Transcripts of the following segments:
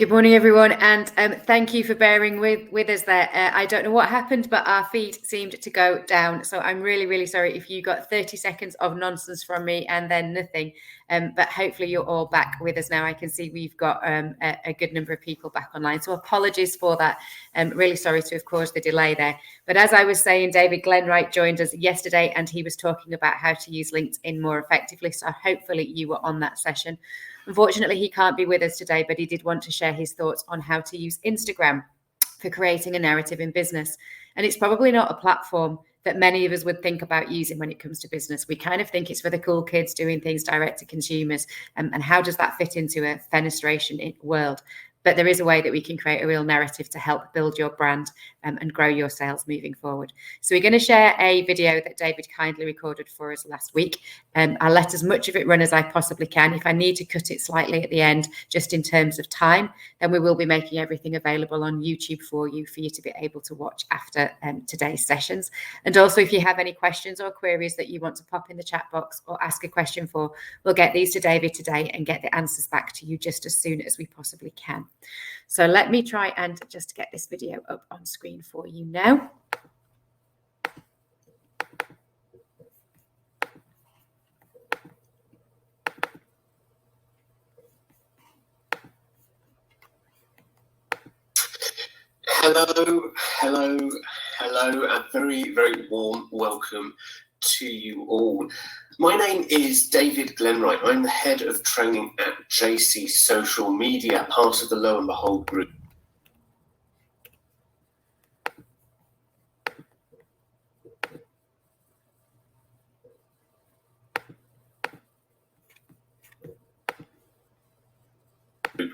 Good morning, everyone, and thank you for bearing with us there. I don't know what happened, but our feed seemed to go down. So I'm really, really sorry if you got 30 seconds of nonsense from me and then nothing. But hopefully you're all back with us now. I can see we've got a good number of people back online. So apologies for that. Really sorry to have caused the delay there. But as I was saying, David Glenwright joined us yesterday and he was talking about how to use LinkedIn more effectively. So hopefully you were on that session. Unfortunately, he can't be with us today, but he did want to share his thoughts on how to use Instagram for creating a narrative in business. And it's probably not a platform that many of us would think about using when it comes to business. We kind of think it's for the cool kids doing things direct to consumers. And how does that fit into a fenestration world? But there is a way that we can create a real narrative to help build your brand and grow your sales moving forward. So we're going to share a video that David kindly recorded for us last week. I'll let as much of it run as I possibly can. If I need to cut it slightly at the end, just in terms of time, then we will be making everything available on YouTube for you to be able to watch after today's sessions. And also, if you have any questions or queries that you want to pop in the chat box or ask a question for, we'll get these to David today and get the answers back to you just as soon as we possibly can. So let me try and just get this video up on screen for you now. Hello, a very, very warm welcome to you all. My name is David Glenwright. I'm the head of training at JC Social Media, part of the Lo and Behold group.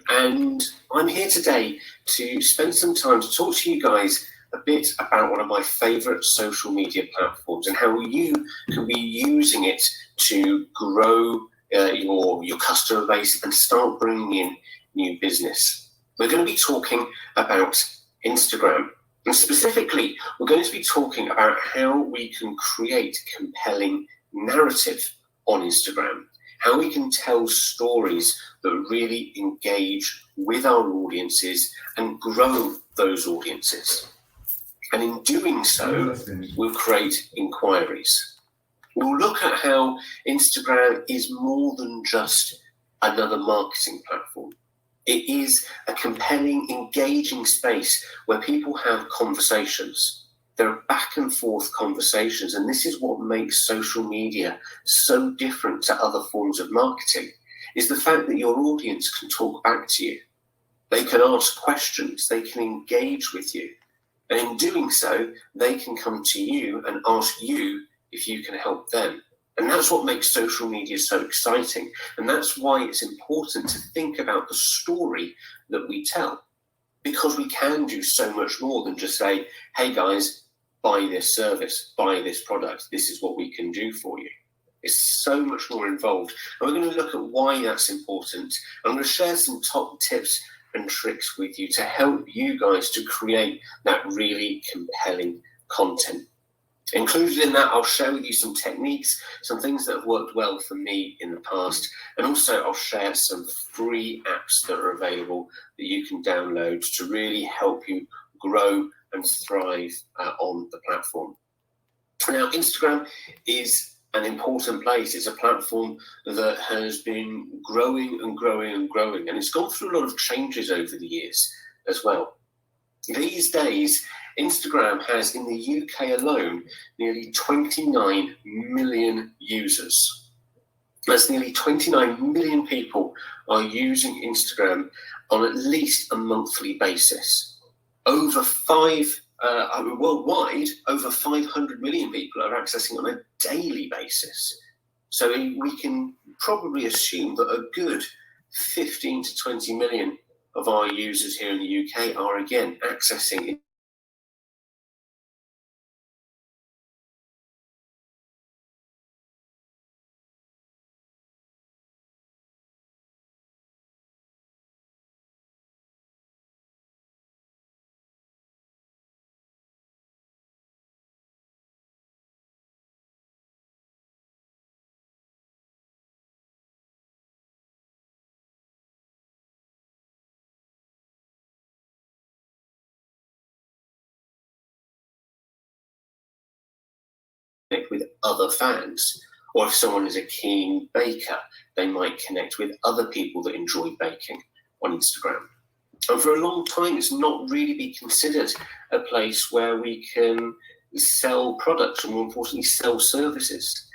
And I'm here today to spend some time to talk to you guys a bit about one of my favorite social media platforms and how you can be using it to grow your customer base and start bringing in new business. We're going to be talking about Instagram, and specifically we're going to be talking about how we can create compelling narrative on Instagram, how we can tell stories that really engage with our audiences and grow those audiences. And in doing so, we'll create inquiries. We'll look at how Instagram is more than just another marketing platform. It is a compelling, engaging space where people have conversations. There are back and forth conversations, and this is what makes social media so different to other forms of marketing, is the fact that your audience can talk back to you. They can ask questions, they can engage with you. And in doing so, they can come to you and ask you if you can help them. And that's what makes social media so exciting. And that's why it's important to think about the story that we tell. Because we can do so much more than just say, hey guys, buy this service, buy this product. This is what we can do for you. It's so much more involved. And we're going to look at why that's important. I'm going to share some top tips and tricks with you to help you guys to create that really compelling content. Included in that, I'll share with you some techniques, some things that have worked well for me in the past, and also I'll share some free apps that are available that you can download to really help you grow and thrive on the platform. Now, Instagram is an important place. It's a platform that has been growing and growing and growing, and it's gone through a lot of changes over the years as well. These days, Instagram has, in the UK alone, nearly 29 million users. That's nearly 29 million people are using Instagram on at least a monthly basis. Worldwide, over 500 million people are accessing on a daily basis. So we can probably assume that a good 15 to 20 million of our users here in the UK are again accessing with other fans. Or if someone is a keen baker, they might connect with other people that enjoy baking on Instagram. And for a long time, it's not really been considered a place where we can sell products, and more importantly, sell services.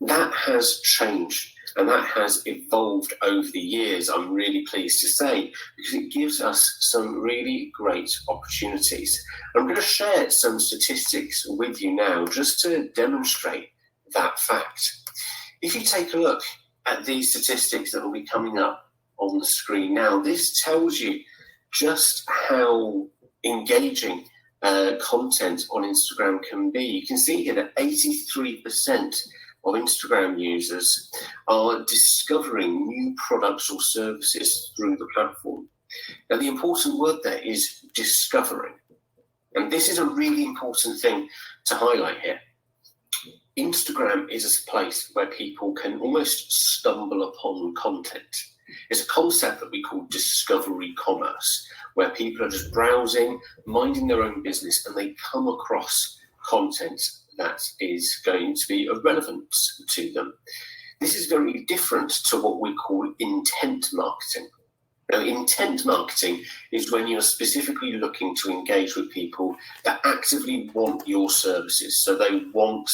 That has changed, and that has evolved over the years, I'm really pleased to say, because it gives us some really great opportunities. I'm going to share some statistics with you now just to demonstrate that fact. If you take a look at these statistics that will be coming up on the screen now, this tells you just how engaging content on Instagram can be. You can see here that 83% of Instagram users are discovering new products or services through the platform. Now, the important word there is discovering. And this is a really important thing to highlight here. Instagram is a place where people can almost stumble upon content. It's a concept that we call discovery commerce, where people are just browsing, minding their own business, and they come across content that is going to be of relevance to them. This is very different to what we call intent marketing. Now, intent marketing is when you're specifically looking to engage with people that actively want your services. So they want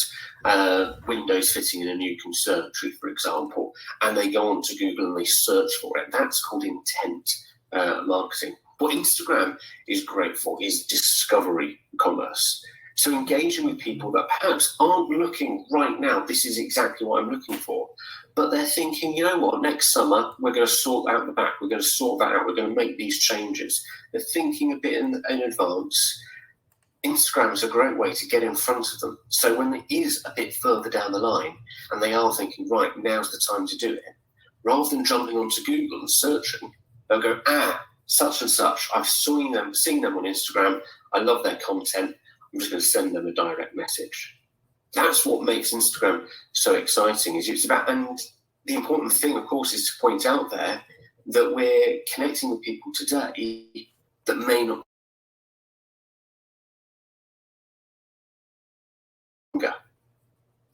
windows fitting in a new conservatory, for example, and they go onto Google and they search for it. That's called intent marketing. What Instagram is great for is discovery commerce. So engaging with people that perhaps aren't looking right now, this is exactly what I'm looking for, but they're thinking, you know what, next summer, we're going to sort out the back, we're going to sort that out, we're going to make these changes. They're thinking a bit in advance. Instagram is a great way to get in front of them. So when it is a bit further down the line and they are thinking, right, now's the time to do it, rather than jumping onto Google and searching, they'll go, such and such, I've seen them on Instagram, I love their content, I'm just going to send them a direct message. That's what makes Instagram so exciting. Is it's about, and the important thing, of course, is to point out there that we're connecting with people today that may not.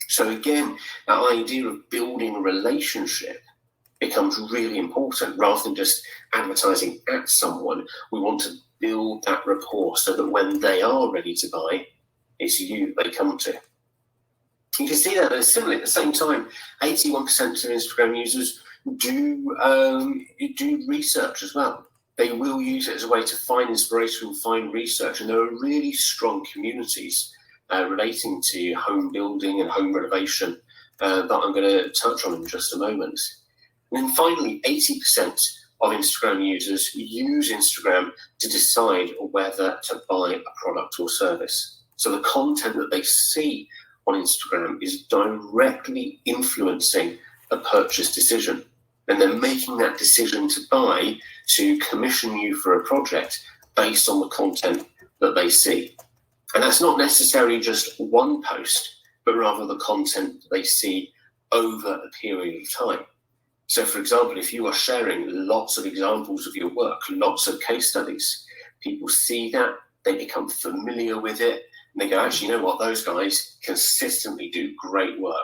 So again, that idea of building a relationship becomes really important. Rather than just advertising at someone, we want to build that rapport so that when they are ready to buy, it's you they come to. You can see that similarly at the same time, 81% of Instagram users do research as well. They will use it as a way to find inspiration and find research, and there are really strong communities relating to home building and home renovation that I'm going to touch on in just a moment. And then finally, 80% of Instagram users use Instagram to decide whether to buy a product or service. So the content that they see on Instagram is directly influencing a purchase decision. And they're making that decision to buy, to commission you for a project based on the content that they see. And that's not necessarily just one post, but rather the content they see over a period of time. So, for example, if you are sharing lots of examples of your work, lots of case studies, people see that, they become familiar with it, and they go, actually, you know what, those guys consistently do great work.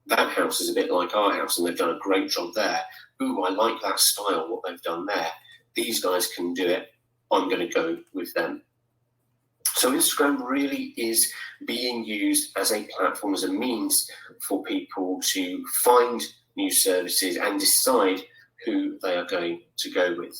That house is a bit like our house, and they've done a great job there. Ooh, I like that style, what they've done there. These guys can do it. I'm going to go with them. So Instagram really is being used as a platform, as a means for people to find new services and decide who they are going to go with.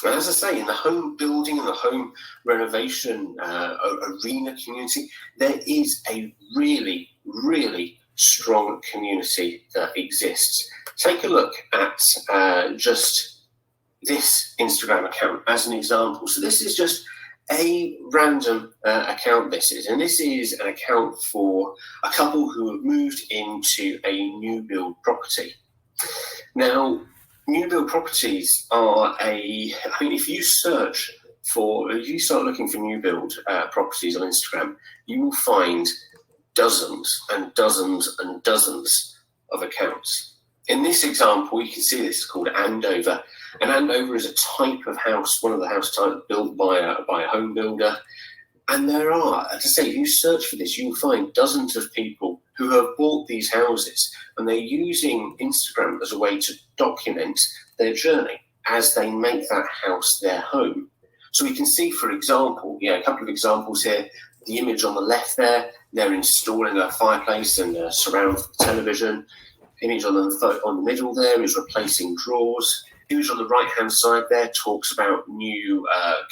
And as I say, in the home building and the home renovation arena community, there is a really, really strong community that exists. Take a look at just this Instagram account as an example. So this is just a random account, and this is an account for a couple who have moved into a new build property. Now, new build properties are if you start looking for new build properties on Instagram, you will find dozens and dozens and dozens of accounts. In this example, you can see this is called Andover. And Andover is a type of house, one of the house types built by a home builder. And there are, as I say, if you search for this, you'll find dozens of people who have bought these houses, and they're using Instagram as a way to document their journey as they make that house their home. So we can see, for example, a couple of examples here. The image on the left there, they're installing a fireplace and a surround television. Image on the middle there is replacing drawers. Image on the right-hand side there talks about new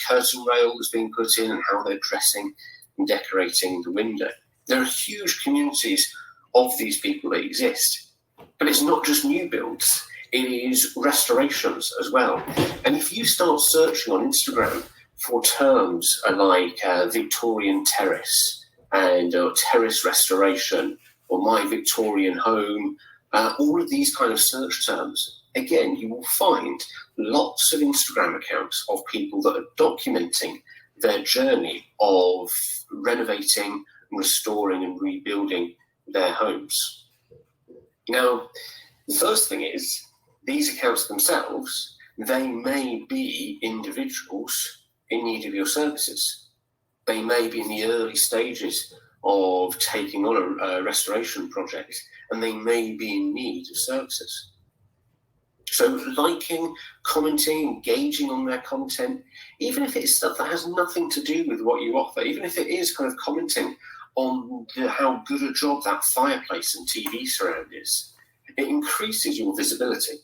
curtain rails being put in and how they're dressing and decorating the window. There are huge communities of these people that exist. But it's not just new builds, it is restorations as well. And if you start searching on Instagram for terms like Victorian terrace and terrace restoration or my Victorian home, all of these kind of search terms, again, you will find lots of Instagram accounts of people that are documenting their journey of renovating, restoring and rebuilding their homes. Now, the first thing is, these accounts themselves, they may be individuals in need of your services. They may be in the early stages of taking on a restoration project, and they may be in need of services. So liking, commenting, engaging on their content, even if it's stuff that has nothing to do with what you offer, even if it is kind of commenting on how good a job that fireplace and TV surround is, it increases your visibility.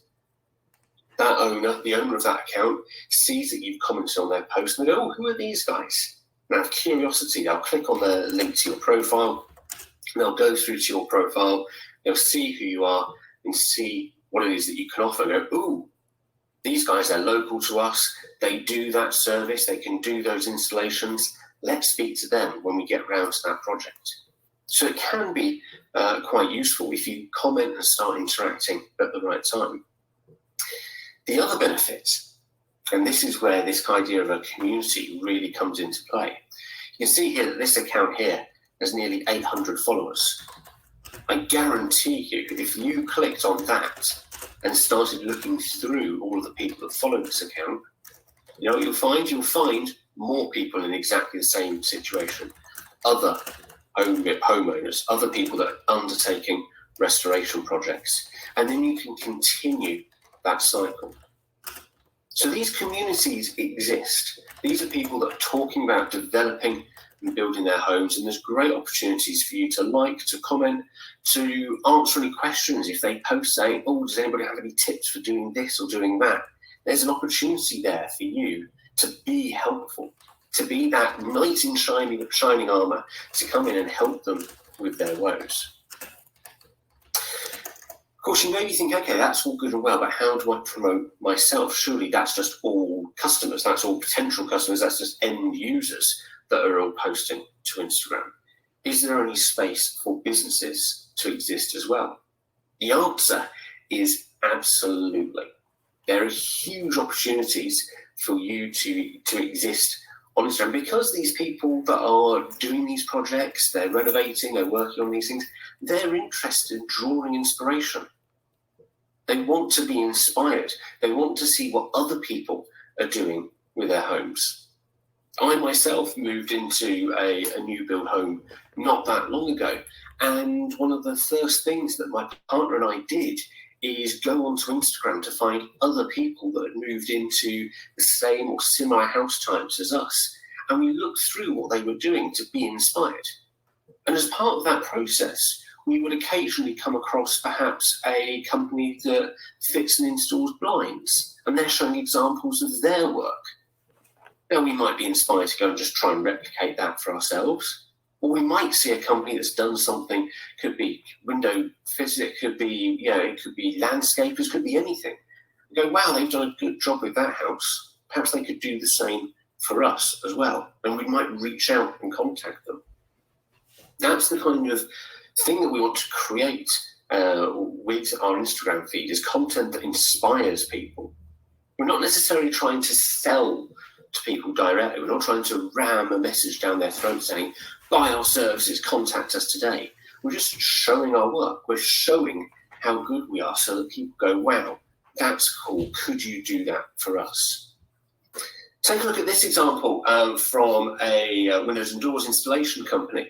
That owner, the owner of that account, sees that you've commented on their post and they go, oh, who are these guys? And out of curiosity, they'll click on the link to your profile, and they'll go through to your profile, they'll see who you are and see what it is that you can offer. Go, ooh, these guys are local to us. They do that service. They can do those installations. Let's speak to them when we get round to that project. So it can be quite useful if you comment and start interacting at the right time. The other benefit, and this is where this idea of a community really comes into play. You can see here that this account here has nearly 800 followers. I guarantee you, if you clicked on that and started looking through all of the people that follow this account, you'll find more people in exactly the same situation. Other homeowners, other people that are undertaking restoration projects. And then you can continue that cycle. So these communities exist. These are people that are talking about developing and building their homes, and there's great opportunities for you to like, to comment, to answer any questions if they post saying, oh, does anybody have any tips for doing this or doing that? There's an opportunity there for you to be helpful, to be that knight in shining armour, to come in and help them with their woes. Of course, you think, okay, that's all good and well, but how do I promote myself? Surely that's just all customers, that's all potential customers, that's just end users that are all posting to Instagram. Is there any space for businesses to exist as well? The answer is absolutely. There are huge opportunities for you to exist on Instagram because these people that are doing these projects, they're renovating, they're working on these things, they're interested in drawing inspiration. They want to be inspired. They want to see what other people are doing with their homes. I myself moved into a new build home not that long ago, and one of the first things that my partner and I did is go onto Instagram to find other people that had moved into the same or similar house types as us, and we looked through what they were doing to be inspired. And as part of that process, we would occasionally come across perhaps a company that fits and installs blinds, and they're showing examples of their work. Now, we might be inspired to go and just try and replicate that for ourselves. Or we might see a company that's done something, could be window fitted, it could be landscapers, could be anything. We go, wow, they've done a good job with that house. Perhaps they could do the same for us as well. And we might reach out and contact them. That's the kind of thing that we want to create with our Instagram feed, is content that inspires people. We're not necessarily trying to sell to people directly. We're not trying to ram a message down their throat saying, buy our services, contact us today. We're just showing our work. We're showing how good we are so that people go, wow, that's cool. Could you do that for us? Take a look at this example from a windows and doors installation company.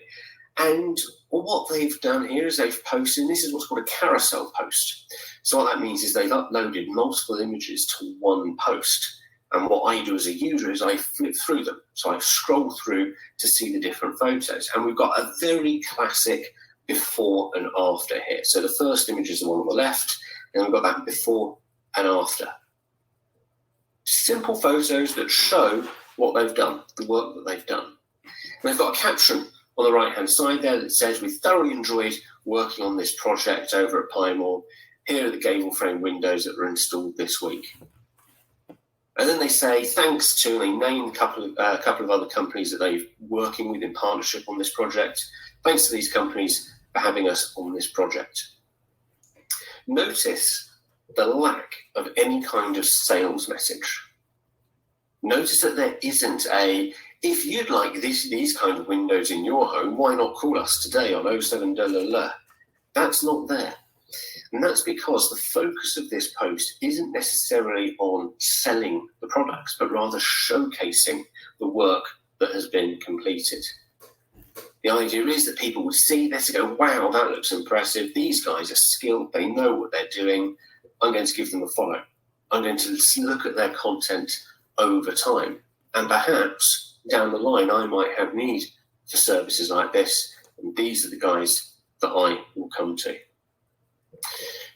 And what they've done here is they've posted, and this is what's called a carousel post. So what that means is they've uploaded multiple images to one post. And what I do as a user is I flip through them. So I scroll through to see the different photos. And we've got a very classic before and after here. So the first image is the one on the left, and we've got that before and after. Simple photos that show what they've done, the work that they've done. And they've got a caption on the right-hand side there that says, "We thoroughly enjoyed working on this project over at Pie Mall. Here are the gable frame windows that were installed this week." And then they say, thanks to, they name a couple of other companies that they're working with in partnership on this project. Thanks to these companies for having us on this project. Notice the lack of any kind of sales message. Notice that there isn't a, if you'd like these kind of windows in your home, why not call us today on 07 la. That's not there. And that's because the focus of this post isn't necessarily on selling the products, but rather showcasing the work that has been completed. The idea is that people would see this and go, wow, that looks impressive. These guys are skilled. They know what they're doing. I'm going to give them a follow. I'm going to look at their content over time. And perhaps down the line, I might have need for services like this. And these are the guys that I will come to.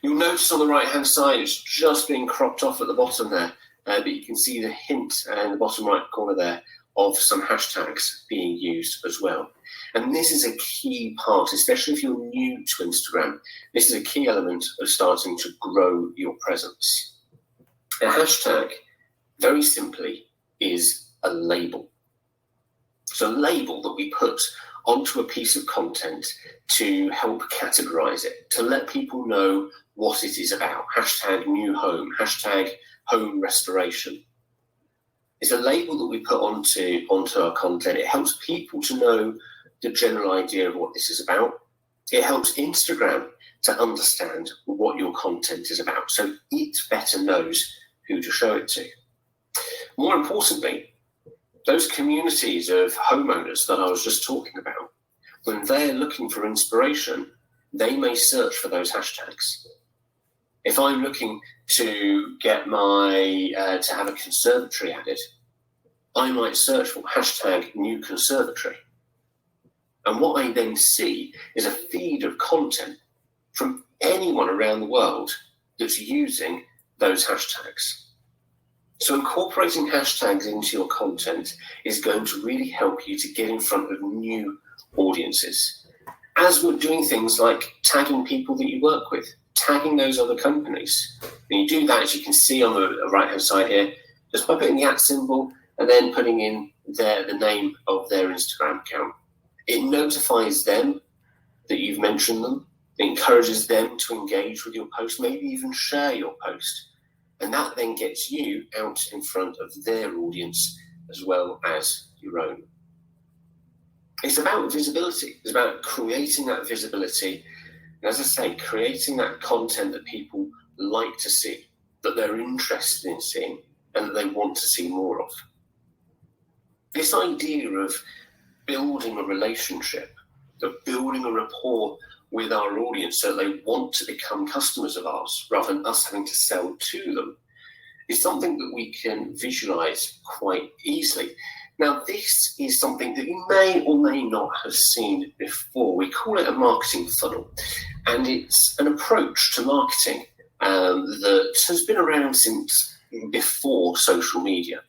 You'll notice on the right-hand side, it's just been cropped off at the bottom there, but you can see the hint in the bottom right corner there of some hashtags being used as well. And this is a key part, especially if you're new to Instagram. This is a key element of starting to grow your presence. A hashtag, very simply, is a label. It's a label that we put onto a piece of content to help categorize it, to let people know what it is about. Hashtag new home, hashtag home restoration. It's a label that we put onto our content. It helps people to know the general idea of what this is about. It helps Instagram to understand what your content is about, so it better knows who to show it to. More importantly, those communities of homeowners that I was just talking about, when they're looking for inspiration, they may search for those hashtags. If I'm looking to get to have a conservatory added, I might search for hashtag new conservatory. And what I then see is a feed of content from anyone around the world that's using those hashtags. So incorporating hashtags into your content is going to really help you to get in front of new audiences. As we're doing things like tagging people that you work with, tagging those other companies. And you do that, as you can see on the right-hand side here, just by putting the @ symbol and then putting in the name of their Instagram account. It notifies them that you've mentioned them. It encourages them to engage with your post, maybe even share your post. And that then gets you out in front of their audience as well as your own. It's about visibility. It's about creating that visibility. And as I say, creating that content that people like to see, that they're interested in seeing, and that they want to see more of. This idea of building a relationship, of building a rapport with our audience so they want to become customers of ours rather than us having to sell to them, is something that we can visualize quite easily. Now, this is something that you may or may not have seen before. We call it a marketing funnel, and it's an approach to marketing that has been around since before social media.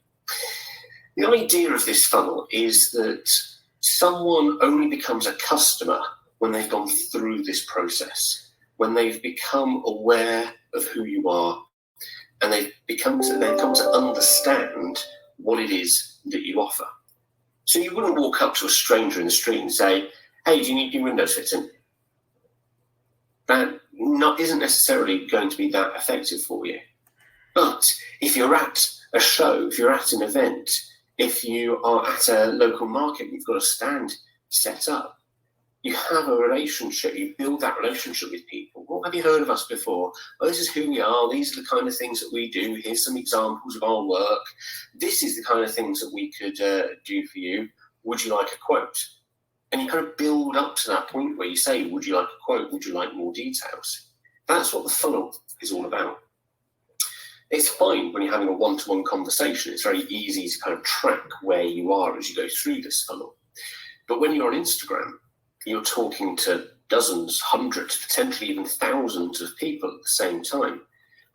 The idea of this funnel is that someone only becomes a customer when they've gone through this process, when they've become aware of who you are, and they've come to understand what it is that you offer. So you wouldn't walk up to a stranger in the street and say, hey, do you need your windows fitting? That isn't necessarily going to be that effective for you. But if you're at a show, if you're at an event, if you are at a local market, you've got a stand set up, you have a relationship, you build that relationship with people. Well, have you heard of us before? Well, this is who we are. These are the kind of things that we do. Here's some examples of our work. This is the kind of things that we could do for you. Would you like a quote? And you kind of build up to that point where you say, would you like a quote? Would you like more details? That's what the funnel is all about. It's fine when you're having a one-to-one conversation. It's very easy to kind of track where you are as you go through this funnel. But when you're on Instagram, you're talking to dozens, hundreds, potentially even thousands of people at the same time. And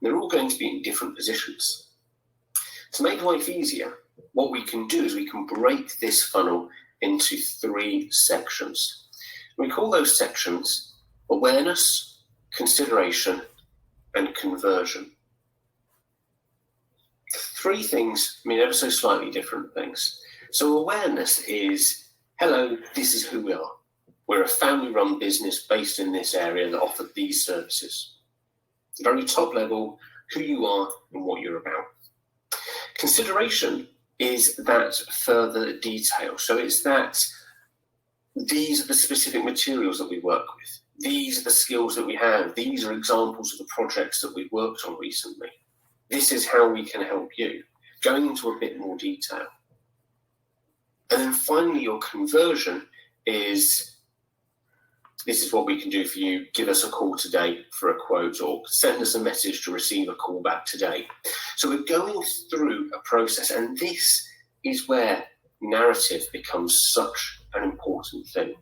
they're all going to be in different positions. To make life easier, what we can do is we can break this funnel into 3 sections. We call those sections awareness, consideration, and conversion. 3 things mean ever so slightly different things. So awareness is, hello, this is who we are. We're a family-run business based in this area that offer these services. Very top level, who you are and what you're about. Consideration is that further detail. So it's that these are the specific materials that we work with. These are the skills that we have. These are examples of the projects that we've worked on recently. This is how we can help you. Going into a bit more detail. And then finally, your conversion is, this is what we can do for you. Give us a call today for a quote, or send us a message to receive a call back today. So we're going through a process, and this is where narrative becomes such an important thing.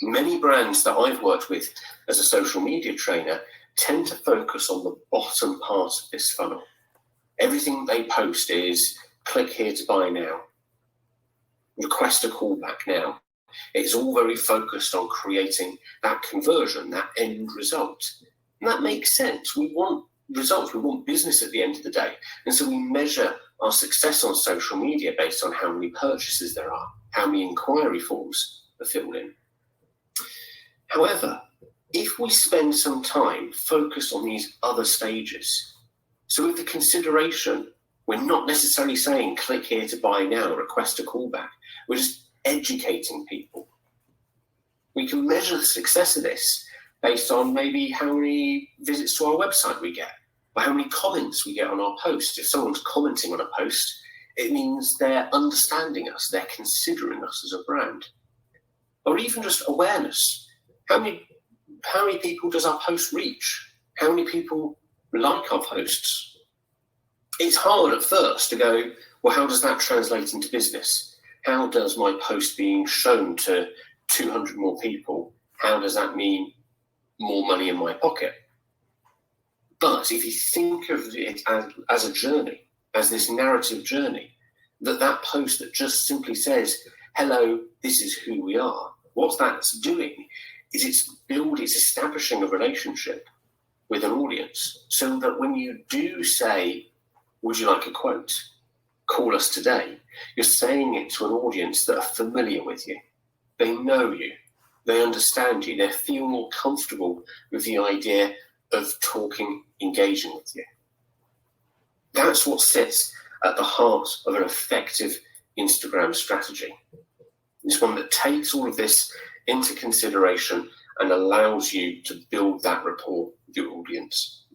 Many brands that I've worked with as a social media trainer tend to focus on the bottom part of this funnel. Everything they post is click here to buy now, request a call back now. It's all very focused on creating that conversion, that end result. And that makes sense. We want results, we want business at the end of the day. And so we measure our success on social media based on how many purchases there are, how many inquiry forms are filled in. However, if we spend some time focused on these other stages, so with the consideration, we're not necessarily saying click here to buy now, request a call back. We're just educating people. We can measure the success of this based on maybe how many visits to our website we get, or how many comments we get on our post. If someone's commenting on a post, it means they're understanding us, they're considering us as a brand. Or even just awareness. How many people does our post reach? How many people like our posts? It's hard at first to go, well, how does that translate into business? How does my post being shown to 200 more people, how does that mean more money in my pocket? But if you think of it as a journey, as this narrative journey, that post that just simply says, hello, this is who we are, what that's doing is it's establishing a relationship with an audience, so that when you do say, would you like a quote? Call us today. You're saying it to an audience that are familiar with you. They know you. They understand you. They feel more comfortable with the idea of talking, engaging with you. That's what sits at the heart of an effective Instagram strategy. It's one that takes all of this into consideration and allows you to build that rapport with your audience.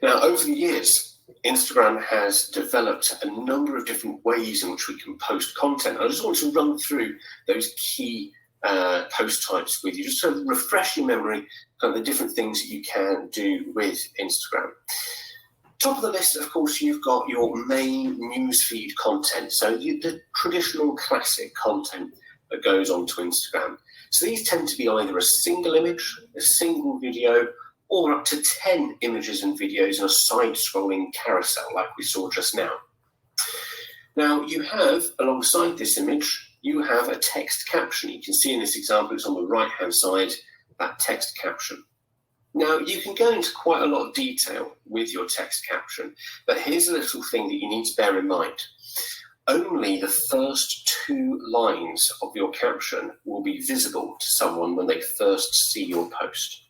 Now, over the years, Instagram has developed a number of different ways in which we can post content. I just want to run through those key post types with you, just to refresh your memory of the different things that you can do with Instagram. Top of the list, of course, you've got your main newsfeed content, so the traditional classic content that goes onto Instagram. So these tend to be either a single image, a single video, or up to 10 images and videos in a side-scrolling carousel like we saw just now. Now you have, alongside this image, you have a text caption. You can see in this example, it's on the right-hand side, that text caption. Now you can go into quite a lot of detail with your text caption, but here's a little thing that you need to bear in mind. Only the first 2 lines of your caption will be visible to someone when they first see your post.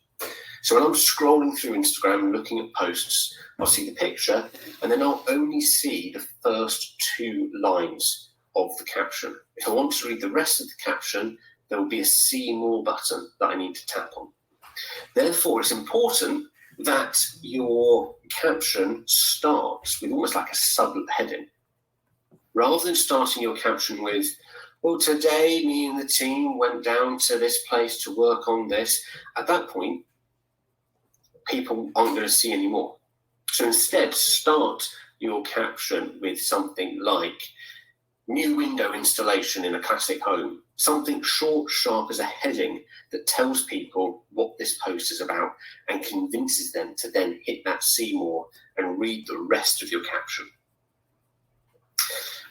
So when I'm scrolling through Instagram looking at posts, I'll see the picture and then I'll only see the first 2 lines of the caption. If I want to read the rest of the caption, there will be a see more button that I need to tap on. Therefore, it's important that your caption starts with almost like a subheading. Rather than starting your caption with, well, today me and the team went down to this place to work on this, at that point, people aren't going to see anymore. So instead, start your caption with something like new window installation in a classic home, something short, sharp as a heading that tells people what this post is about and convinces them to then hit that see more and read the rest of your caption.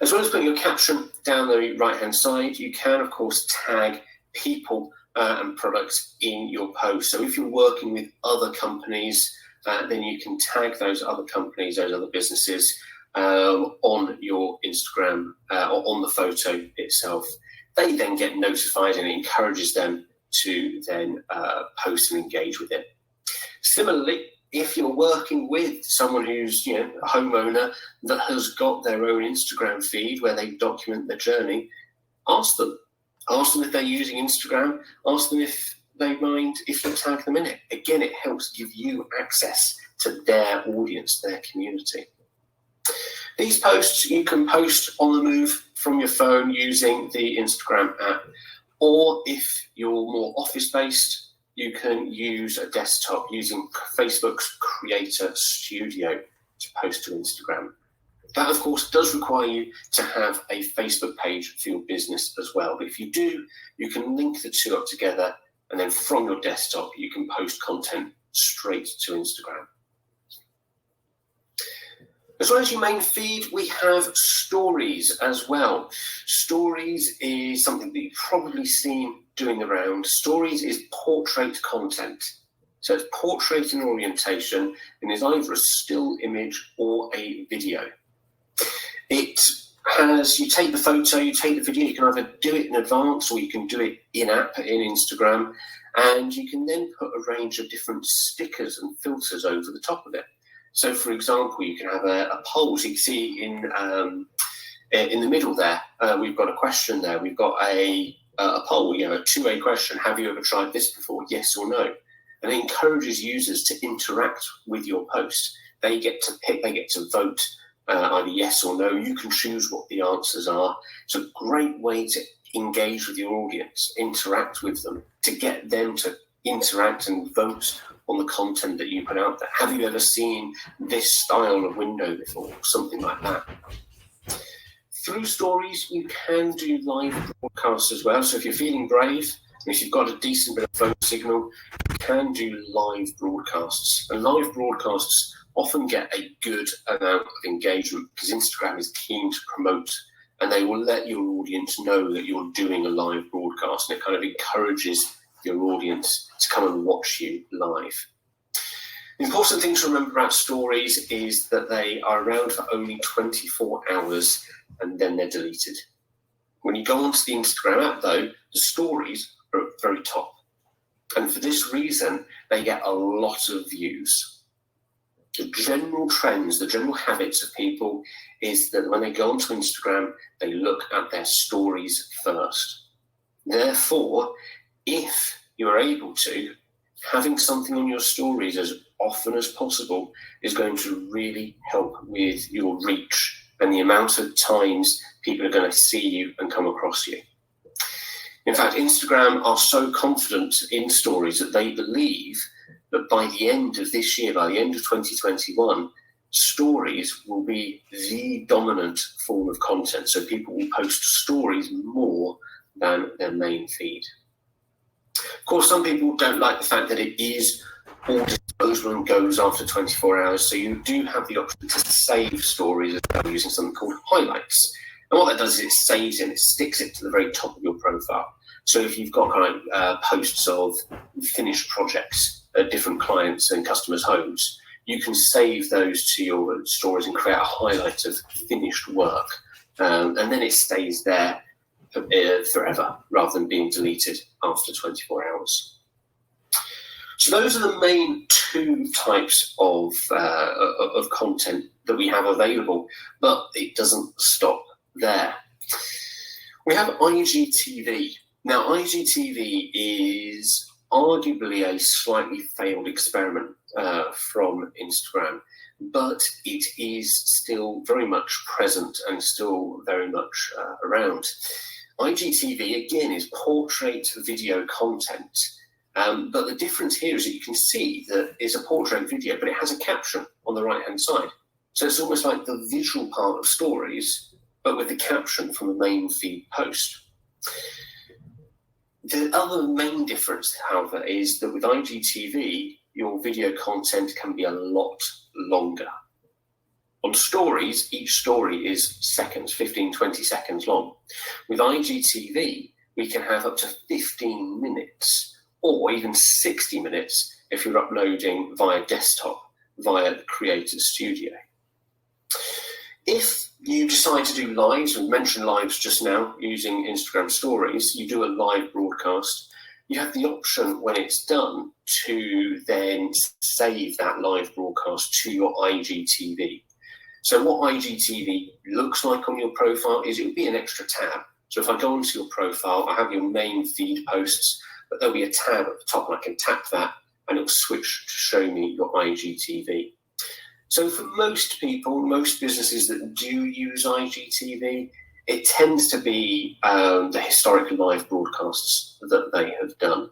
As well as putting your caption down the right-hand side, you can, of course, tag people and products in your post. So if you're working with other companies, then you can tag those other companies, those other businesses on your Instagram or on the photo itself. They then get notified and it encourages them to then post and engage with it. Similarly, if you're working with someone who's a homeowner that has got their own Instagram feed where they document their journey, ask them if they're using Instagram, ask them if they mind if you tag them in it. Again, it helps give you access to their audience, their community. These posts you can post on the move from your phone using the Instagram app, or if you're more office-based, you can use a desktop using Facebook's Creator Studio to post to Instagram. That, of course, does require you to have a Facebook page for your business as well. But if you do, you can link the two up together, and then from your desktop, you can post content straight to Instagram. As well as your main feed, we have stories as well. Stories is something that you've probably seen doing around. Stories is portrait content. So it's portrait in orientation and is either a still image or a video. It has, you take the photo, you take the video, you can either do it in advance or you can do it in-app, in Instagram, and you can then put a range of different stickers and filters over the top of it. So, for example, you can have a poll. So you can see in the middle there, we've got a question there. We've got a poll, a two-way question. Have you ever tried this before? Yes or no? And it encourages users to interact with your post. They get to pick, they get to vote either yes or no. You can choose what the answers are. It's a great way to engage with your audience, interact with them, to get them to interact and vote on the content that you put out there. Have you ever seen this style of window before? Something like that. Through stories, you can do live broadcasts as well. So if you're feeling brave, and if you've got a decent bit of phone signal, you can do live broadcasts. And live broadcasts often get a good amount of engagement because Instagram is keen to promote, and they will let your audience know that you're doing a live broadcast, and it kind of encourages your audience to come and watch you live. The important thing to remember about stories is that they are around for only 24 hours and then they're deleted. When you go onto the Instagram app though, the stories are at the very top. And for this reason, they get a lot of views. The general trends, the general habits of people is that when they go onto Instagram, they look at their stories first. Therefore, if you're able to, having something on your stories as often as possible is going to really help with your reach and the amount of times people are going to see you and come across you. In fact, Instagram are so confident in stories that they believe that by the end of this year, by the end of 2021, stories will be the dominant form of content. So people will post stories more than their main feed. Of course, some people don't like the fact that it is all disposable and goes after 24 hours. So you do have the option to save stories as well using something called highlights. And what that does is it saves it and it sticks it to the very top of your profile. So if you've got kind of posts of finished projects at different clients and customers' homes, you can save those to your stories and create a highlight of finished work. And then it stays there forever rather than being deleted after 24 hours. So those are the main two types of content that we have available, but it doesn't stop there. We have IGTV. Now, IGTV is arguably a slightly failed experiment from Instagram, but it is still very much present and still very much around. IGTV, again, is portrait video content, but the difference here is that you can see that it's a portrait video, but it has a caption on the right-hand side. So it's almost like the visual part of stories, but with the caption from the main feed post. The other main difference, however, is that with IGTV, your video content can be a lot longer. On stories, each story is seconds, 15, 20 seconds long. With IGTV, we can have up to 15 minutes or even 60 minutes if you're uploading via desktop, via the Creator Studio. If you decide to do lives, we mentioned lives just now using Instagram stories, you do a live broadcast, you have the option when it's done to then save that live broadcast to your IGTV. So what IGTV looks like on your profile is it would be an extra tab. So if I go onto your profile, I have your main feed posts, but there'll be a tab at the top and I can tap that and it'll switch to show me your IGTV. So for most people, most businesses that do use IGTV, it tends to be the historic live broadcasts that they have done.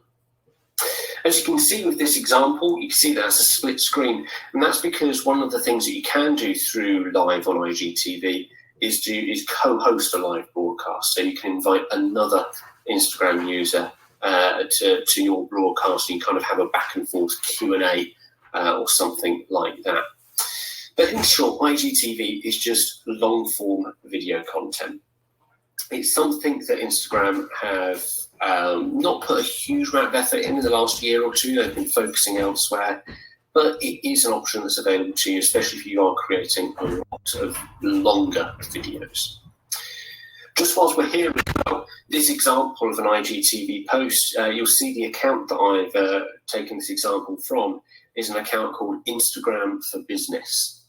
As you can see with this example, you can see that's a split screen, and that's because one of the things that you can do through live on IGTV is co-host a live broadcast. So you can invite another Instagram user to your broadcast, and you kind of have a back and forth Q&A or something like that. But in short, IGTV is just long-form video content. It's something that Instagram have not put a huge amount of effort in the last year or two. They've been focusing elsewhere, but it is an option that's available to you, especially if you are creating a lot of longer videos. Just whilst we're here as well, this example of an IGTV post, you'll see the account that I've taken this example from is an account called Instagram for Business.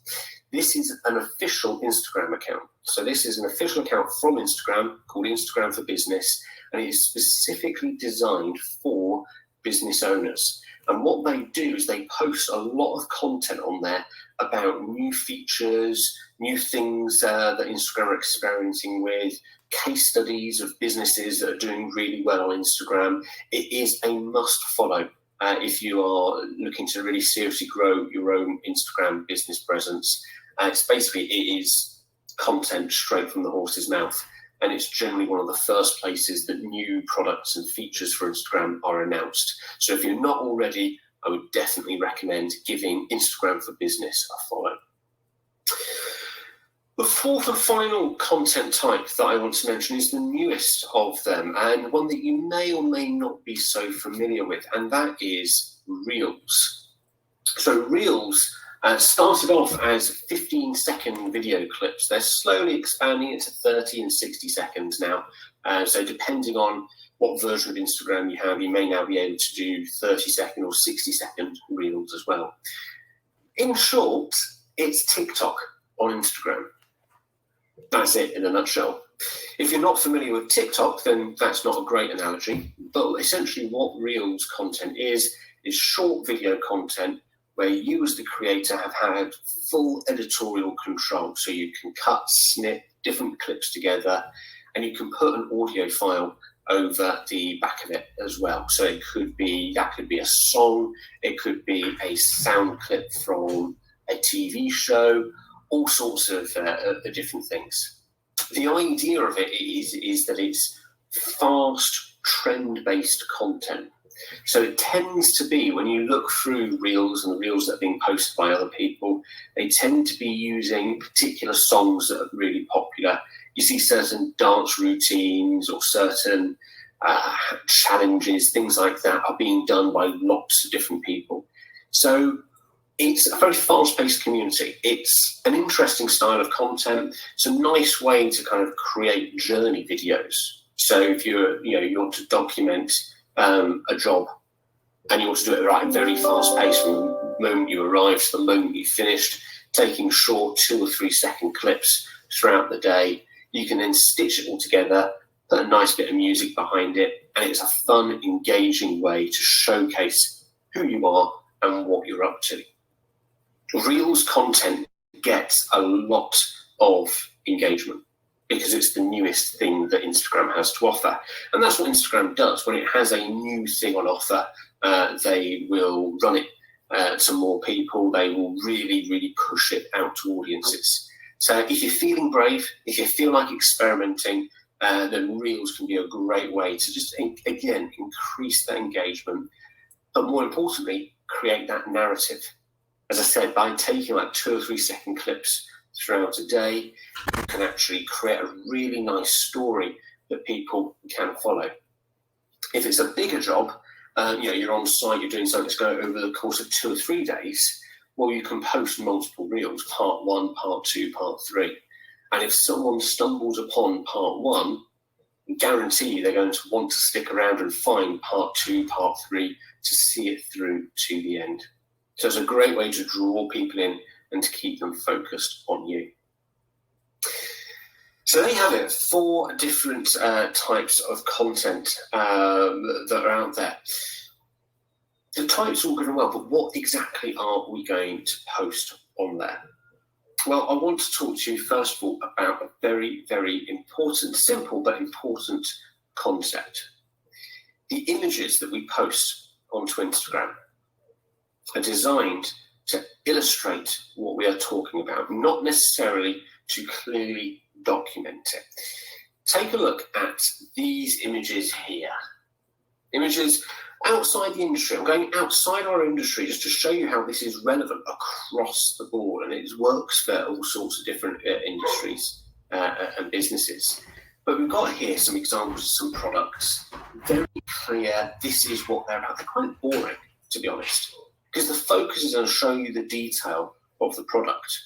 This is an official Instagram account. So this is an official account from Instagram called Instagram for Business, and it is specifically designed for business owners. And what they do is they post a lot of content on there about new features, new things that Instagram are experimenting with, case studies of businesses that are doing really well on Instagram. It is a must follow if you are looking to really seriously grow your own Instagram business presence. It's basically, it is content straight from the horse's mouth. And it's generally one of the first places that new products and features for Instagram are announced. So if you're not already, I would definitely recommend giving Instagram for Business a follow. The fourth and final content type that I want to mention is the newest of them, and one that you may or may not be so familiar with, and that is Reels. So Reels started off as 15-second video clips. They're slowly expanding it to 30 and 60 seconds now. So depending on what version of Instagram you have, you may now be able to do 30-second or 60-second Reels as well. In short, it's TikTok on Instagram. That's it in a nutshell. If you're not familiar with TikTok, then that's not a great analogy. But essentially what Reels content is short video content where you as the creator have had full editorial control. So you can cut, snip different clips together, and you can put an audio file over the back of it as well. So it could be, that could be a song, it could be a sound clip from a TV show, all sorts of different things. The idea of it is that it's fast, trend-based content. So it tends to be, when you look through Reels and the Reels that are being posted by other people, they tend to be using particular songs that are really popular. You see certain dance routines or certain challenges, things like that are being done by lots of different people. So it's a very fast-paced community. It's an interesting style of content. It's a nice way to kind of create journey videos. So if you want to document a job and you want to do it right, very fast-paced from the moment you arrive to the moment you finished, taking short 2 or 3 second clips throughout the day, you can then stitch it all together, put a nice bit of music behind it, and it's a fun, engaging way to showcase who you are and what you're up to. Reels content gets a lot of engagement because it's the newest thing that Instagram has to offer. And that's what Instagram does. When it has a new thing on offer, they will run it to more people. They will really, really push it out to audiences. So if you're feeling brave, if you feel like experimenting, then Reels can be a great way to just, again, increase that engagement, but more importantly, create that narrative. As I said, by taking like 2 or 3 second clips throughout a day, you can actually create a really nice story that people can follow. If it's a bigger job, you're on site, you're doing something that's going over the course of 2 or 3 days, well, you can post multiple reels, part 1, part 2, part 3. And if someone stumbles upon part 1, I guarantee you they're going to want to stick around and find part 2, part 3 to see it through to the end. So it's a great way to draw people in and to keep them focused on you. So there you have it, 4 different types of content that are out there. The types are all good and well, but what exactly are we going to post on there? Well, I want to talk to you first of all about a very, very important, simple but important concept. The images that we post onto Instagram are designed to illustrate what we are talking about, not necessarily to clearly document it. Take a look at these images here. Images outside the industry. I'm going outside our industry just to show you how this is relevant across the board, and it works for all sorts of different industries and businesses. But we've got here some examples of some products. Very clear, this is what they're about. They're quite boring, to be honest, because the focus is on showing you the detail of the product.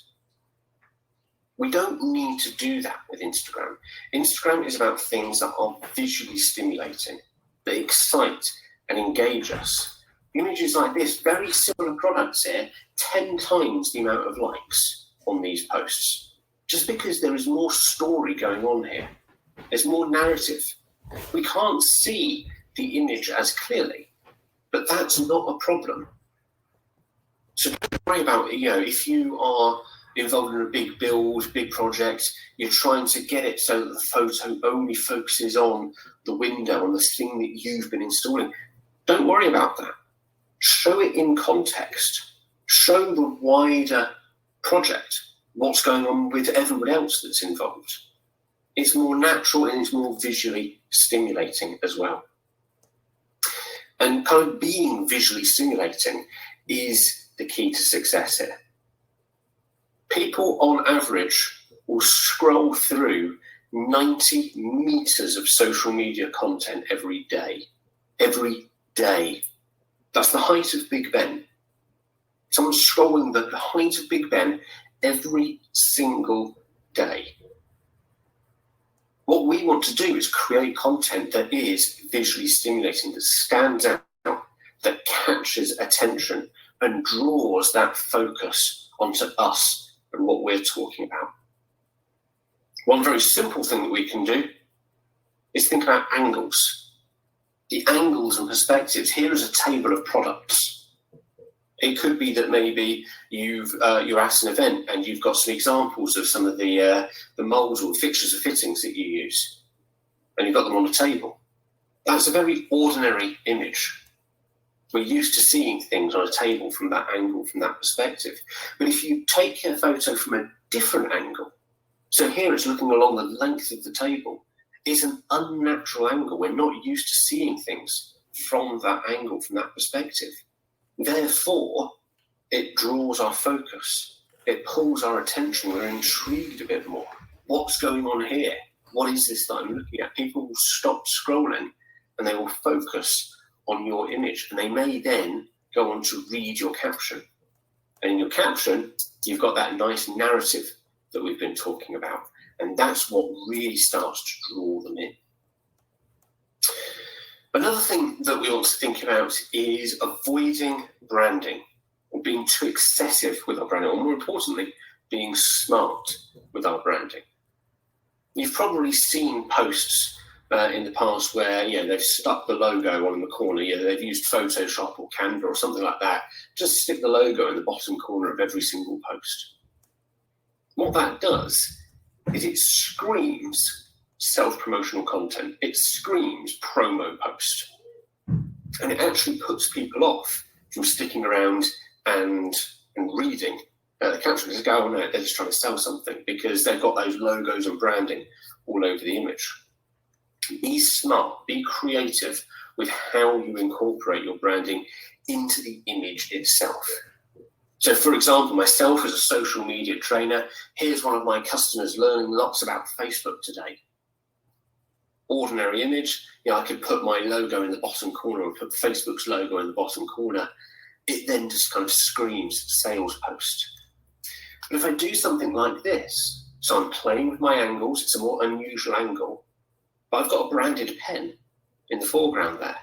We don't need to do that with Instagram. Instagram is about things that are visually stimulating, that excite and engage us. Images like this, very similar products here, 10 times the amount of likes on these posts, just because there is more story going on here. There's more narrative. We can't see the image as clearly, but that's not a problem. So don't worry about, if you are involved in a big build, big project, you're trying to get it so that the photo only focuses on the window, on the thing that you've been installing. Don't worry about that. Show it in context. Show the wider project, what's going on with everyone else that's involved. It's more natural and it's more visually stimulating as well. And kind of being visually stimulating is the key to success here. People on average will scroll through 90 meters of social media content every day. Every day. That's the height of Big Ben. Someone's scrolling the height of Big Ben every single day. What we want to do is create content that is visually stimulating, that stands out, that catches attention and draws that focus onto us and what we're talking about. One very simple thing that we can do is think about angles. The angles and perspectives. Here is a table of products. It could be that maybe you're at an event and you've got some examples of some of the molds or fixtures or fittings that you use, and you've got them on the table. That's a very ordinary image. We're used to seeing things on a table from that angle, from that perspective. But if you take a photo from a different angle, so here it's looking along the length of the table, it's an unnatural angle. We're not used to seeing things from that angle, from that perspective. Therefore, it draws our focus. It pulls our attention. We're intrigued a bit more. What's going on here? What is this that I'm looking at? People will stop scrolling and they will focus on your image, and they may then go on to read your caption. And in your caption, you've got that nice narrative that we've been talking about, and that's what really starts to draw them in. Another thing that we want to think about is avoiding branding, or being too excessive with our branding, or more importantly, being smart with our branding. You've probably seen posts in the past where they've stuck the logo on the corner. They've used Photoshop or Canva or something like that. Just stick the logo in the bottom corner of every single post. What that does is it screams self-promotional content. It screams promo post. And it actually puts people off from sticking around and reading. They can't just go on there, they're just trying to sell something because they've got those logos and branding all over the image. Be smart, be creative with how you incorporate your branding into the image itself. So for example, myself as a social media trainer, here's one of my customers learning lots about Facebook today. Ordinary image, I could put my logo in the bottom corner or put Facebook's logo in the bottom corner. It then just kind of screams sales post. But if I do something like this, so I'm playing with my angles, it's a more unusual angle, but I've got a branded pen in the foreground there.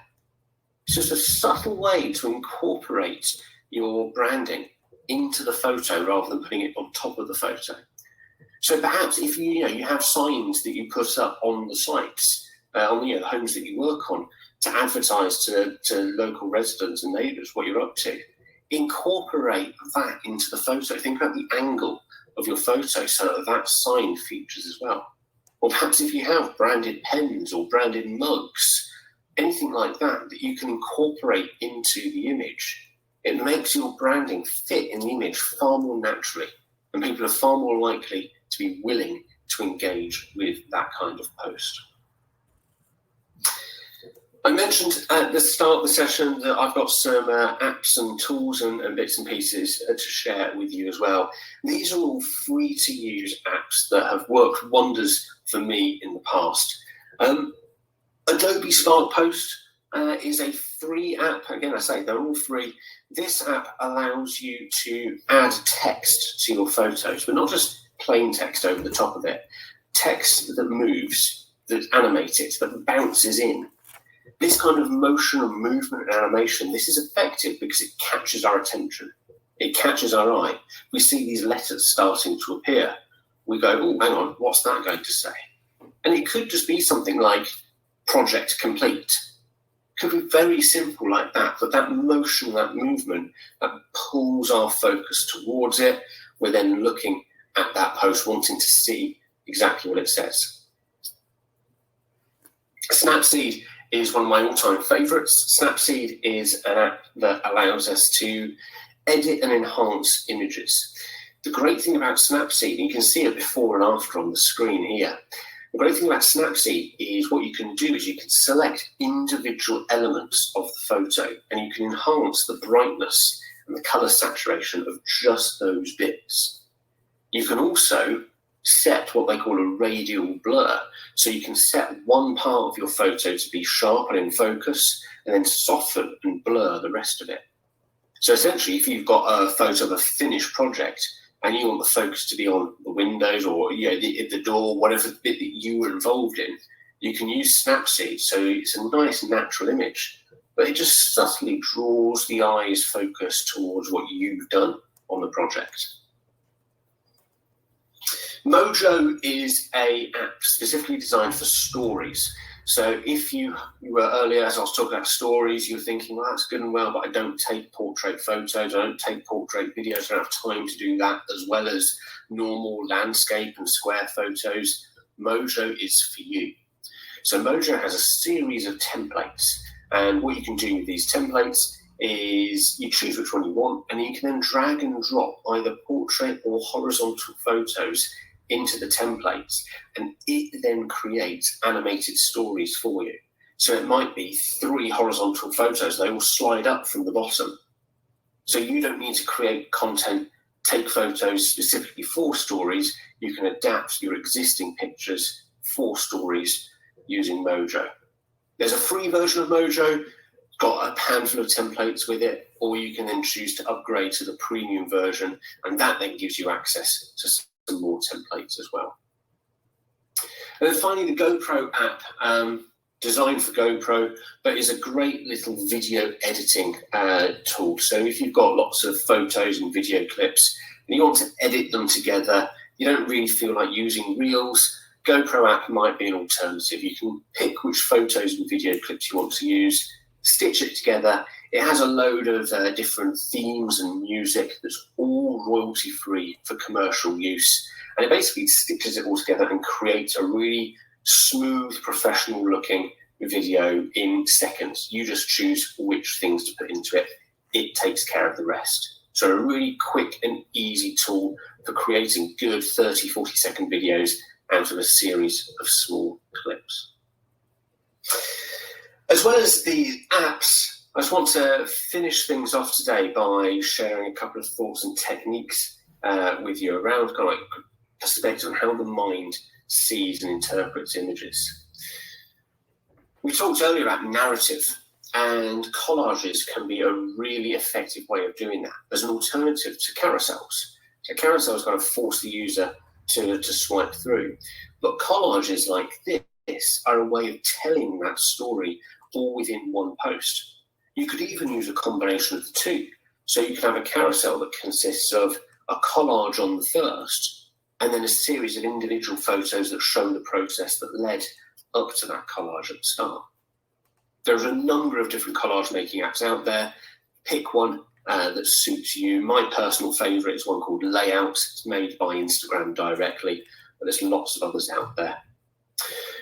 It's just a subtle way to incorporate your branding into the photo rather than putting it on top of the photo. So perhaps if you have signs that you put up on the sites, on the homes that you work on, to advertise to local residents and neighbours what you're up to, incorporate that into the photo. Think about the angle of your photo so that sign features as well. Or perhaps if you have branded pens or branded mugs, anything like that you can incorporate into the image, it makes your branding fit in the image far more naturally, and people are far more likely to be willing to engage with that kind of post. I mentioned at the start of the session that I've got some apps and tools and bits and pieces to share with you as well. These are all free to use apps that have worked wonders for me in the past. Adobe Spark Post is a free app. Again, I say they're all free. This app allows you to add text to your photos, but not just plain text over the top of it. Text that moves, that's animated, that bounces in. This kind of motion and movement and animation, this is effective because it catches our attention. It catches our eye. We see these letters starting to appear. We go, oh, hang on, what's that going to say? And it could just be something like project complete. It could be very simple like that, but that motion, that movement, that pulls our focus towards it. We're then looking at that post, wanting to see exactly what it says. Snapseed is one of my all-time favorites. Snapseed is an app that allows us to edit and enhance images. The great thing about Snapseed, and you can see it before and after on the screen here, the great thing about Snapseed is what you can do is you can select individual elements of the photo and you can enhance the brightness and the color saturation of just those bits. You can also set what they call a radial blur. So you can set one part of your photo to be sharp and in focus and then soften and blur the rest of it. So essentially, if you've got a photo of a finished project and you want the focus to be on the windows or the door, whatever bit that you were involved in, you can use Snapseed. So it's a nice natural image, but it just subtly draws the eye's focus towards what you've done on the project. Mojo is an app specifically designed for stories. So if you were earlier, as I was talking about stories, you were thinking, well, that's good and well, but I don't take portrait photos, I don't take portrait videos, I don't have time to do that, as well as normal landscape and square photos. Mojo is for you. So Mojo has a series of templates, and what you can do with these templates is you choose which one you want, and you can then drag and drop either portrait or horizontal photos into the templates, and it then creates animated stories for you. So it might be 3 horizontal photos, they all slide up from the bottom. So you don't need to create content, take photos specifically for stories. You can adapt your existing pictures for stories using Mojo. There's a free version of Mojo, got a handful of templates with it, or you can then choose to upgrade to the premium version, and that then gives you access to some more templates as well. And then finally, the GoPro app, designed for GoPro, but is a great little video editing tool. So if you've got lots of photos and video clips and you want to edit them together, you don't really feel like using Reels, GoPro app might be an alternative. You can pick which photos and video clips you want to use, stitch it together. It has a load of different themes and music that's all royalty free for commercial use. And it basically stitches it all together and creates a really smooth, professional looking video in seconds. You just choose which things to put into it. It takes care of the rest. So a really quick and easy tool for creating good 30, 40-second videos out of a series of small clips. As well as the apps, I just want to finish things off today by sharing a couple of thoughts and techniques with you around kind of like perspective on how the mind sees and interprets images. We talked earlier about narrative, and collages can be a really effective way of doing that. There's an alternative to carousels. So carousels kind of force the user to swipe through, but collages like this are a way of telling that story all within one post. You could even use a combination of the two. So you could have a carousel that consists of a collage on the first, and then a series of individual photos that show the process that led up to that collage at the start. There's a number of different collage making apps out there. Pick one that suits you. My personal favourite is one called Layout. It's made by Instagram directly, but there's lots of others out there.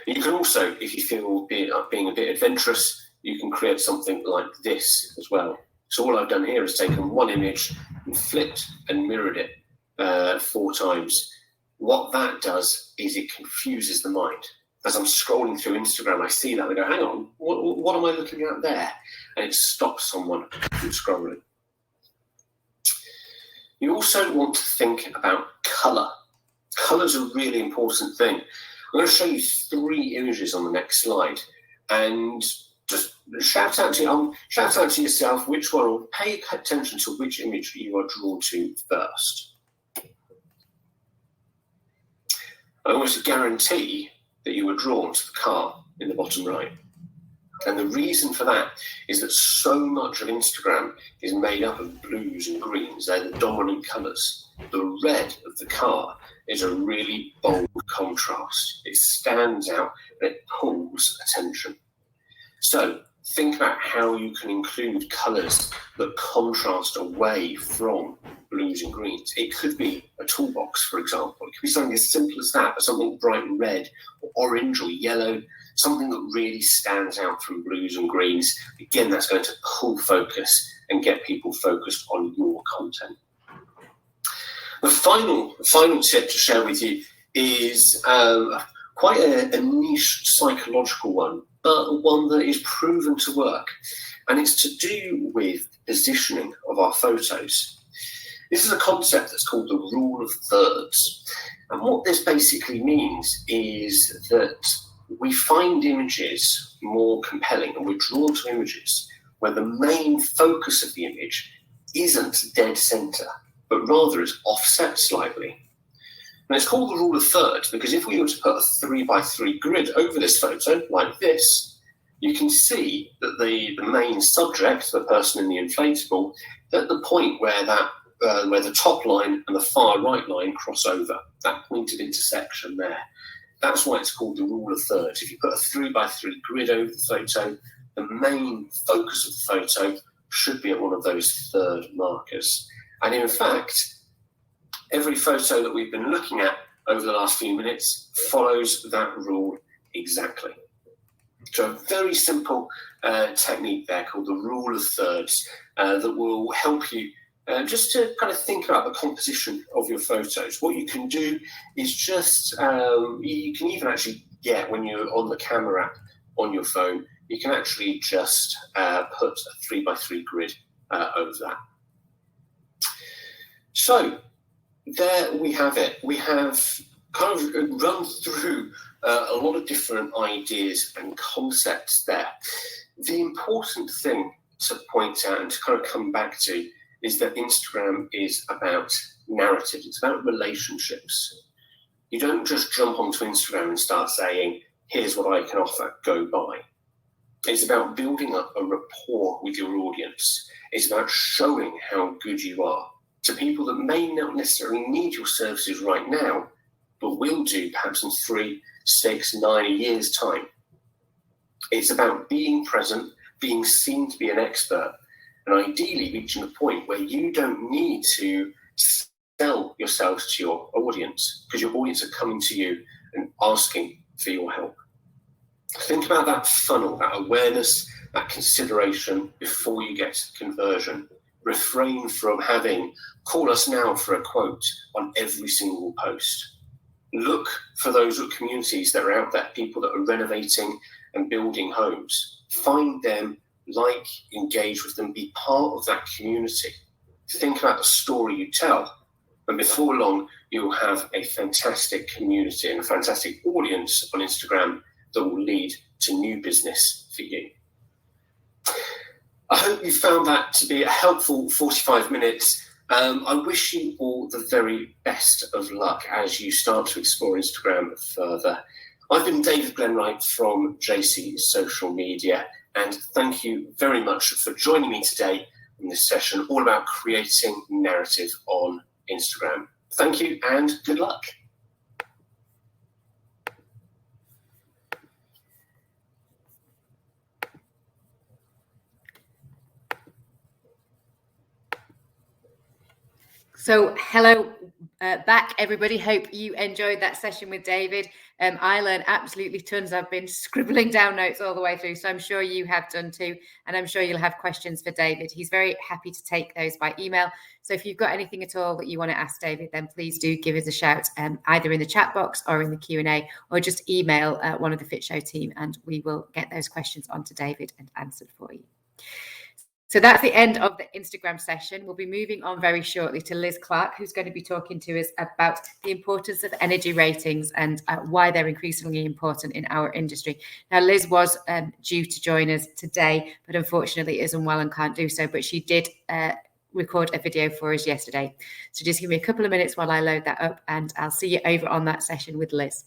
You can also, if you feel being a bit adventurous, you can create something like this as well. So all I've done here is taken one image and flipped and mirrored it 4 times. What that does is it confuses the mind. As I'm scrolling through Instagram, I see that and I go, hang on, what am I looking at there? And it stops someone from scrolling. You also want to think about colour. Colour's a really important thing. I'm going to show you 3 images on the next slide, and just shout out to yourself which one, or pay attention to which image you are drawn to first. I almost guarantee that you were drawn to the car in the bottom right. And the reason for that is that so much of Instagram is made up of blues and greens. They're the dominant colours. The red of the car is a really bold contrast. It stands out and it pulls attention. So think about how you can include colours that contrast away from blues and greens. It could be a toolbox, for example. It could be something as simple as that, but something bright red or orange or yellow, something that really stands out from blues and greens. Again, that's going to pull focus and get people focused on your content. The final tip to share with you is quite a niche psychological one, but one that is proven to work. And it's to do with positioning of our photos. This is a concept that's called the rule of thirds. And what this basically means is that we find images more compelling, and we're drawn to images where the main focus of the image isn't dead center, but rather is offset slightly. And it's called the rule of thirds because if we were to put a 3x3 grid over this photo like this, you can see that the main subject, the person in the inflatable, at the point where the top line and the far right line cross over, that pointed intersection there. That's why it's called the rule of thirds. If you put a 3x3 grid over the photo, the main focus of the photo should be at one of those third markers. And in fact, every photo that we've been looking at over the last few minutes follows that rule exactly. So a very simple technique there called the rule of thirds that will help you just to kind of think about the composition of your photos. What you can do is just, you can even actually get, when you're on the camera app on your phone, you can actually just put a 3x3 grid over that. So there we have it. We have kind of run through a lot of different ideas and concepts there. The important thing to point out and to kind of come back to is that Instagram is about narrative. It's about relationships. You don't just jump onto Instagram and start saying, here's what I can offer, go buy. It's about building up a rapport with your audience. It's about showing how good you are to people that may not necessarily need your services right now, but will do perhaps in 3, 6, 9, a year's time. It's about being present, being seen to be an expert, and ideally reaching a point where you don't need to sell yourselves to your audience, because your audience are coming to you and asking for your help. Think about that funnel, that awareness, that consideration before you get to conversion. Refrain from having "call us now for a quote" on every single post. Look for those communities that are out there, people that are renovating and building homes. Find them, like, engage with them, be part of that community. Think about the story you tell, and before long, you'll have a fantastic community and a fantastic audience on Instagram that will lead to new business for you. I hope you found that to be a helpful 45 minutes. I wish you all the very best of luck as you start to explore Instagram further. I've been David Glenwright from JC Social Media, and thank you very much for joining me today in this session all about creating narrative on Instagram. Thank you and good luck. So hello back, everybody. Hope you enjoyed that session with David. I learned absolutely tons. I've been scribbling down notes all the way through, so I'm sure you have done too. And I'm sure you'll have questions for David. He's very happy to take those by email. So if you've got anything at all that you want to ask David, then please do give us a shout, either in the chat box or in the Q&A, or just email one of the Fit Show team, and we will get those questions onto David and answered for you. So that's the end of the Instagram session. We'll be moving on very shortly to Liz Clark, who's going to be talking to us about the importance of energy ratings and why they're increasingly important in our industry. Now, Liz was due to join us today, but unfortunately is unwell and can't do so. But she did record a video for us yesterday. So just give me a couple of minutes while I load that up, and I'll see you over on that session with Liz.